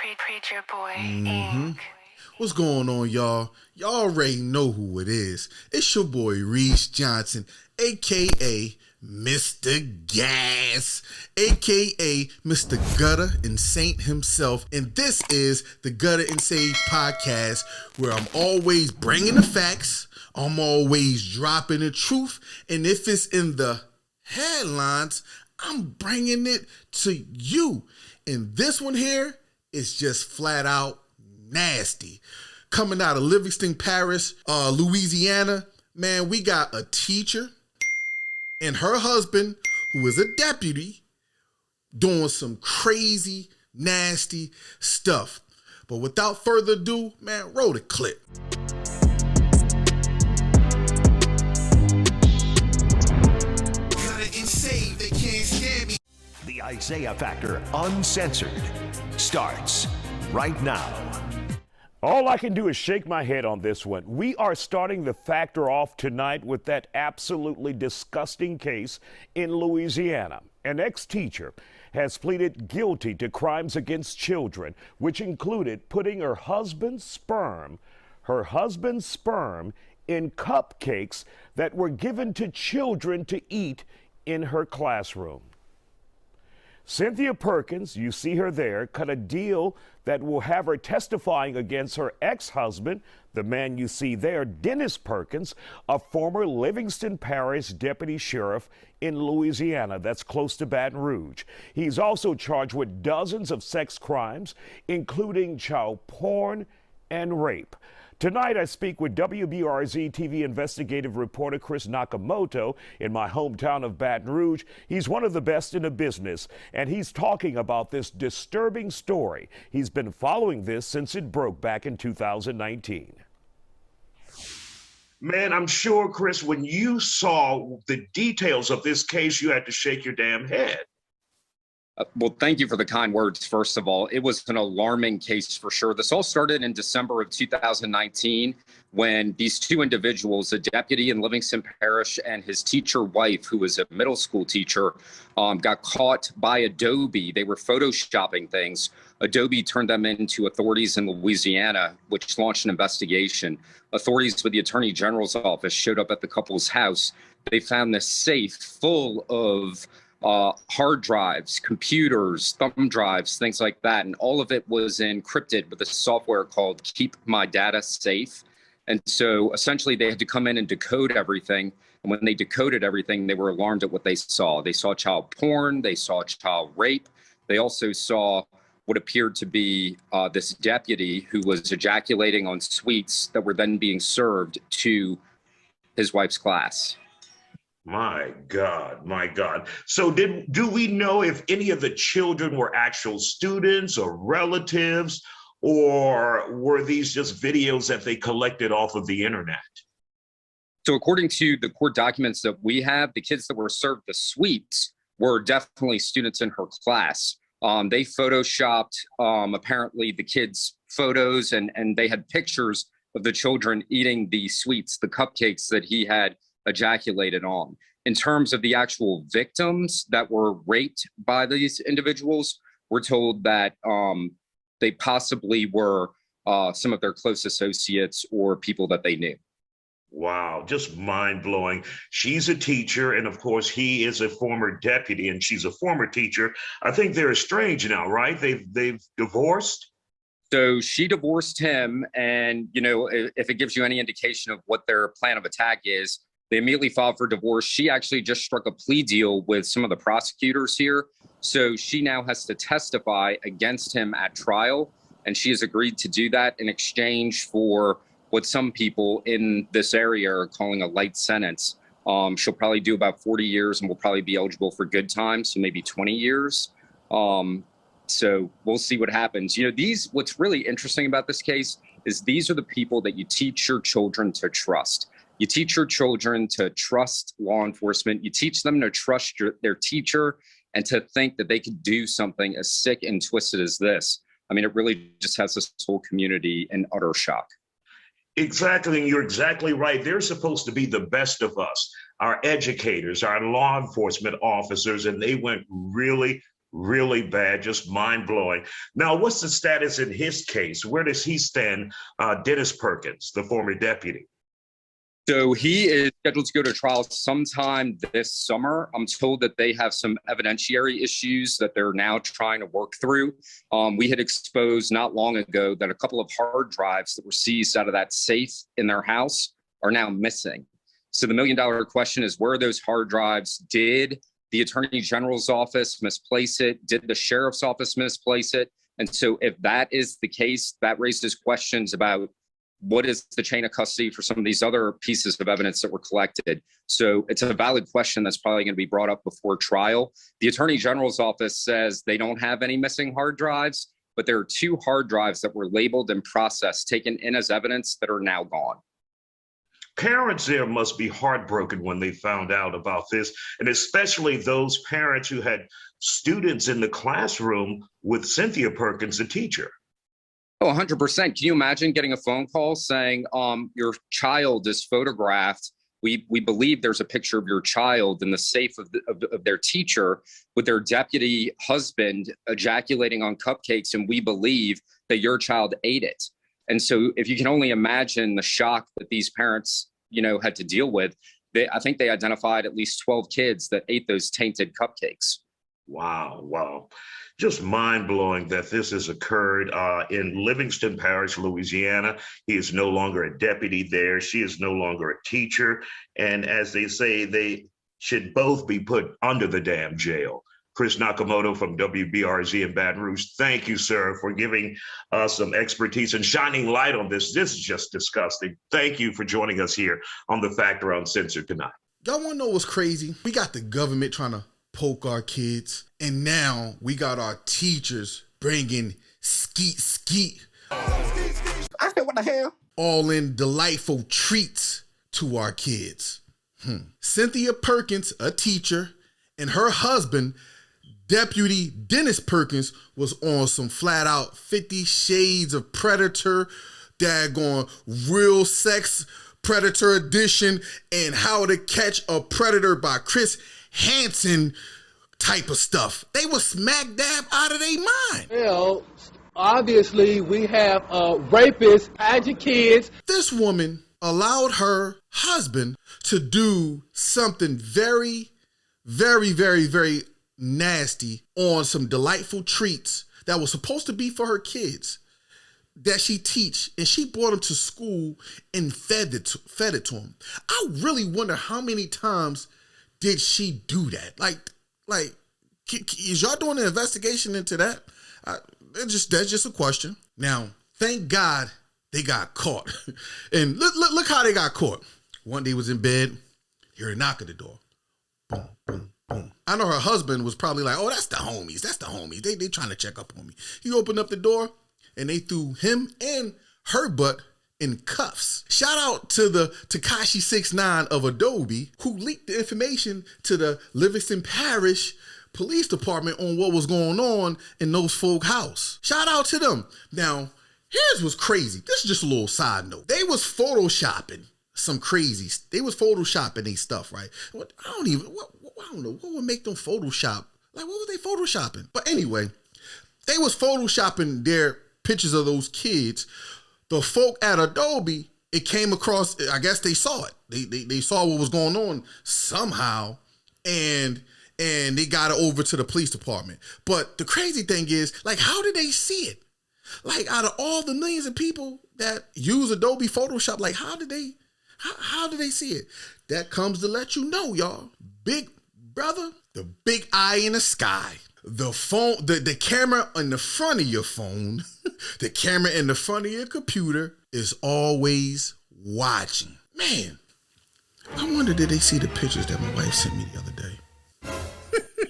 Preacher Boy Mm-hmm. Inc. What's going on, y'all? Y'all already know who it is. It's your boy Reese Johnson, aka Mr. Gas, aka Mr. Gutta And Saint himself, and this is the Gutta And Saved podcast, where I'm always bringing the facts, I'm always dropping the truth, and if it's in the headlines, I'm bringing it to you. And this one here is just flat out nasty. Coming out of Livingston Parish, Louisiana, man, we got a teacher and her husband, who is a deputy, doing some crazy, nasty stuff. But without further ado, man, roll the clip. Gutta And Saved, they can't stand me. The Isaiah Factor Uncensored starts right now. All I can do is shake my head on this one. We are starting the factor off tonight with that absolutely disgusting case in Louisiana. An ex-teacher has pleaded guilty to crimes against children, which included putting her husband's sperm in cupcakes that were given to children to eat in her classroom. Cynthia Perkins, you see her there, cut a deal that will have her testifying against her ex-husband, the man you see there, Dennis Perkins, a former Livingston Parish deputy sheriff in Louisiana, that's close to Baton Rouge. He's also charged with dozens of sex crimes, including child porn and rape. Tonight, I speak with WBRZ TV investigative reporter Chris Nakamoto in my hometown of Baton Rouge. He's one of the best in the business, and he's talking about this disturbing story. He's been following this since it broke back in 2019. Man, I'm sure, Chris, when you saw the details of this case, you had to shake your damn head. Well, thank you for the kind words, first of all. It was an alarming case for sure. This all started in December of 2019 when these two individuals, a deputy in Livingston Parish and his teacher wife, who was a middle school teacher, got caught by Adobe. They were photoshopping things. Adobe turned them into authorities in Louisiana, which launched an investigation. Authorities with the Attorney General's office showed up at the couple's house. They found this safe full of hard drives, computers, thumb drives, things like that. And all of it was encrypted with a software called Keep My Data Safe. And so essentially they had to come in and decode everything. And when they decoded everything, they were alarmed at what they saw. They saw child porn, they saw child rape. They also saw what appeared to be this deputy who was ejaculating on sweets that were then being served to his wife's class. My God, my God. So do we know if any of the children were actual students or relatives, or were these just videos that they collected off of the internet? So according to the court documents that we have, the kids that were served the sweets were definitely students in her class. They photoshopped apparently the kids' photos, and they had pictures of the children eating the sweets, the cupcakes that he had ejaculated on. In terms of the actual victims that were raped by these individuals, we're told that they possibly were some of their close associates or people that they knew. Wow, just mind-blowing. She's a teacher, and of course, he is a former deputy, and she's a former teacher. I think they're estranged now, right? They've divorced? So she divorced him, and you know, if it gives you any indication of what their plan of attack is, they immediately filed for divorce. She actually just struck a plea deal with some of the prosecutors here. So she now has to testify against him at trial. And she has agreed to do that in exchange for what some people in this area are calling a light sentence. She'll probably do about 40 years and will probably be eligible for good time, so maybe 20 years. So we'll see what happens. You know, what's really interesting about this case is these are the people that you teach your children to trust. You teach your children to trust law enforcement. You teach them to trust their teacher and to think that they could do something as sick and twisted as this. I mean, it really just has this whole community in utter shock. Exactly, and you're exactly right. They're supposed to be the best of us, our educators, our law enforcement officers, and they went really, really bad, just mind-blowing. Now, what's the status in his case? Where does he stand, Dennis Perkins, the former deputy? So he is scheduled to go to trial sometime this summer. I'm told that they have some evidentiary issues that they're now trying to work through. We had exposed not long ago that a couple of hard drives that were seized out of that safe in their house are now missing. So the million-dollar question is, where are those hard drives? Did the Attorney General's office misplace it? Did the Sheriff's office misplace it? And so if that is the case, that raises questions about what is the chain of custody for some of these other pieces of evidence that were collected. So it's a valid question that's probably going to be brought up before trial. The Attorney General's office says they don't have any missing hard drives, but there are 2 hard drives that were labeled and processed, taken in as evidence, that are now gone. Parents there must be heartbroken when they found out about this, and especially those parents who had students in the classroom with Cynthia Perkins, the teacher. Oh, 100%. Can you imagine getting a phone call saying, your child is photographed? We believe there's a picture of your child in the safe of their teacher with their deputy husband ejaculating on cupcakes, and we believe that your child ate it. And so if you can only imagine the shock that these parents, had to deal with, I think they identified at least 12 kids that ate those tainted cupcakes. Wow. Just mind-blowing that this has occurred in Livingston Parish, Louisiana. He is no longer a deputy there. She is no longer a teacher. And as they say, they should both be put under the damn jail. Chris Nakamoto from WBRZ in Baton Rouge. Thank you, sir, for giving us some expertise and shining light on this. This is just disgusting. Thank you for joining us here on The Factor Uncensored tonight. Y'all want to know what's crazy? We got the government trying to poke our kids, and now we got our teachers bringing skeet. I said, what the hell? All in delightful treats to our kids. Cynthia Perkins, a teacher, and her husband, Deputy Dennis Perkins, was on some flat out 50 Shades of Predator, daggone Real Sex Predator Edition, and How to Catch a Predator by Chris Hansen type of stuff. They were smack dab out of their mind. Well, obviously we have rapists, pageant kids. This woman allowed her husband to do something very, very, very, very nasty on some delightful treats that was supposed to be for her kids that she teach, and she brought them to school and fed it to them. I really wonder how many times did she do that? Like, is y'all doing an investigation into that? That's just a question. Now, thank God they got caught. And look how they got caught. One day was in bed, hear a knock at the door. Boom, boom, boom. I know her husband was probably like, oh, that's the homies. They trying to check up on me. He opened up the door and they threw him and her butt in cuffs. Shout out to the Tekashi 6ix9ine of Adobe, who leaked the information to the Livingston Parish Police Department on what was going on in those folk house. Shout out to them. Now, here's what's crazy. This is just a little side note. They was photoshopping some crazy. They was photoshopping these stuff, right? I don't know. What would make them Photoshop? Like, what was they photoshopping? But anyway, they was photoshopping their pictures of those kids. The folk at Adobe, it came across, I guess they saw it. They saw what was going on somehow, and they got it over to the police department. But the crazy thing is, like, how did they see it? Like, out of all the millions of people that use Adobe Photoshop, like, how did they see it? That comes to let you know, y'all. Big brother, the big eye in the sky. The phone, the camera in the front of your phone, the camera in the front of your computer is always watching. Man, I wonder, did they see the pictures that my wife sent me the other day?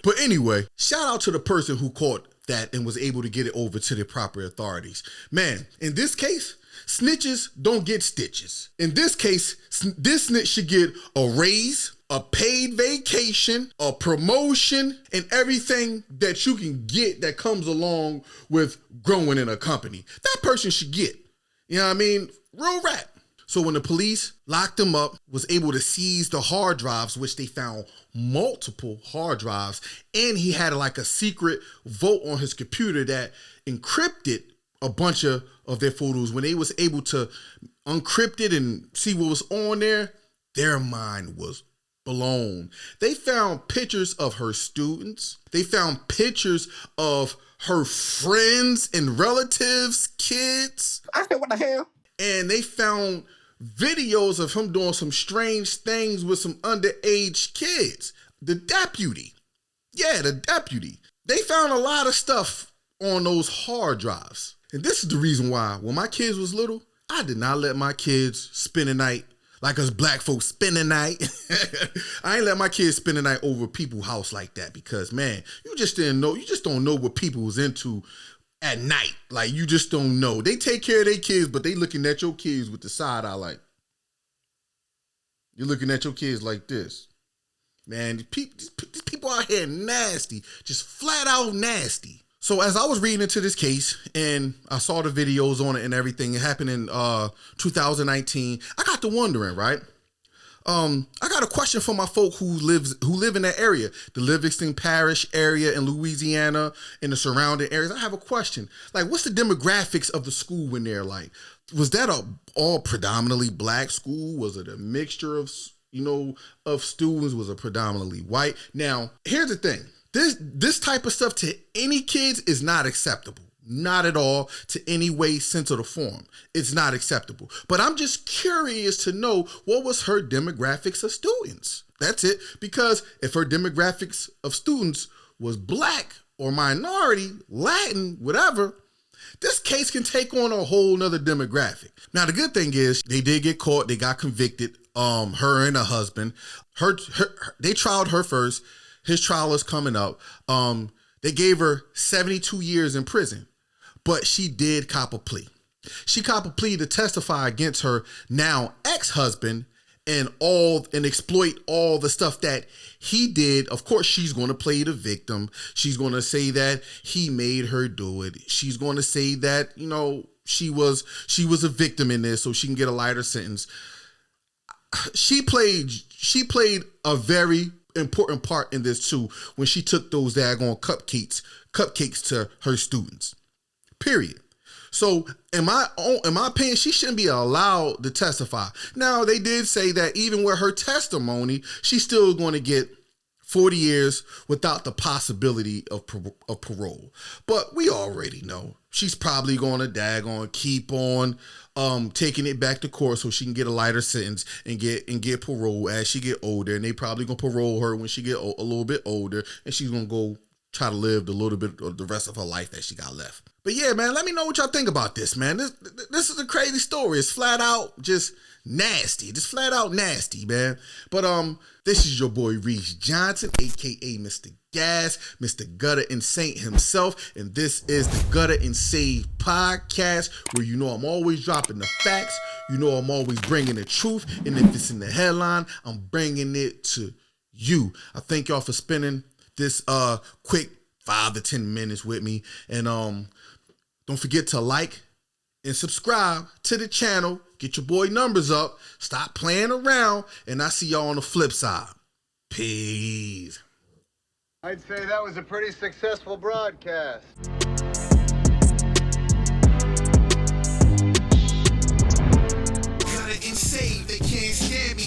But anyway, shout out to the person who caught that and was able to get it over to the proper authorities. Man, in this case, snitches don't get stitches. In this case, this snitch should get a raise, a paid vacation, a promotion, and everything that you can get that comes along with growing in a company. That person should get, you know what I mean? Real rap. So when the police locked him up, was able to seize the hard drives, which they found multiple hard drives, and he had like a secret vault on his computer that encrypted a bunch of their photos. When they was able to uncrypt it and see what was on there, their mind was blown. They found pictures of her students. They found pictures of her friends and relatives' kids. I said, what the hell? And they found videos of him doing some strange things with some underage kids. The deputy. Yeah, the deputy. They found a lot of stuff on those hard drives. And this is the reason why, when my kids was little, I did not let my kids spend the night like us black folks spend the night. I ain't let my kids spend the night over people's house like that because, man, you just don't know what people was into at night. Like, you just don't know. They take care of their kids, but they looking at your kids with the side eye like, you're looking at your kids like this. Man, these people out here nasty, just flat out nasty. So as I was reading into this case and I saw the videos on it and everything, it happened in 2019, I got to wondering, right? I got a question for my folk who live in that area, the Livingston Parish area in Louisiana, in the surrounding areas. I have a question. Like, what's the demographics of the school when they're like? Was that a all predominantly black school? Was it a mixture of students? Was it predominantly white? Now, here's the thing. This type of stuff to any kids is not acceptable. Not at all, to any way, sense, or the form. It's not acceptable. But I'm just curious to know what was her demographics of students. That's it. Because if her demographics of students was black or minority, Latin, whatever, this case can take on a whole nother demographic. Now, the good thing is they did get caught. They got convicted, her and her husband. They trialed her first. His trial is coming up. They gave her 72 years in prison, but she did cop a plea. She cop a plea to testify against her now ex-husband and exploit all the stuff that he did. Of course, she's going to play the victim. She's going to say that he made her do it. She's going to say that, she was a victim in this so she can get a lighter sentence. She played a very important part in this too when she took those daggone cupcakes to her students. Period. So in my opinion, she shouldn't be allowed to testify. Now, they did say that even with her testimony, she's still going to get 40 years without the possibility of parole. But we already know she's probably going to daggone keep on taking it back to court so she can get a lighter sentence and get parole as she get older. And they probably going to parole her when she get a little bit older, and she's going to go try to live the little bit of the rest of her life that she got left. But yeah, man, let me know what y'all think about this, man. This is a crazy story. It's flat out just nasty. Just flat out nasty, man. But this is your boy Reese Johnson, aka Mr. Gas, Mr. Gutta And Saved himself, and this is the Gutta And Saved podcast, where I'm always dropping the facts. I'm always bringing the truth, and if it's in the headline, I'm bringing it to you. I thank y'all for spending this quick 5 to 10 minutes with me, and don't forget to like and subscribe to the channel. Get your boy numbers up. Stop playing around, and I see y'all on the flip side. Peace. I'd say that was a pretty successful broadcast. Gutta And Saved, they can't stand me.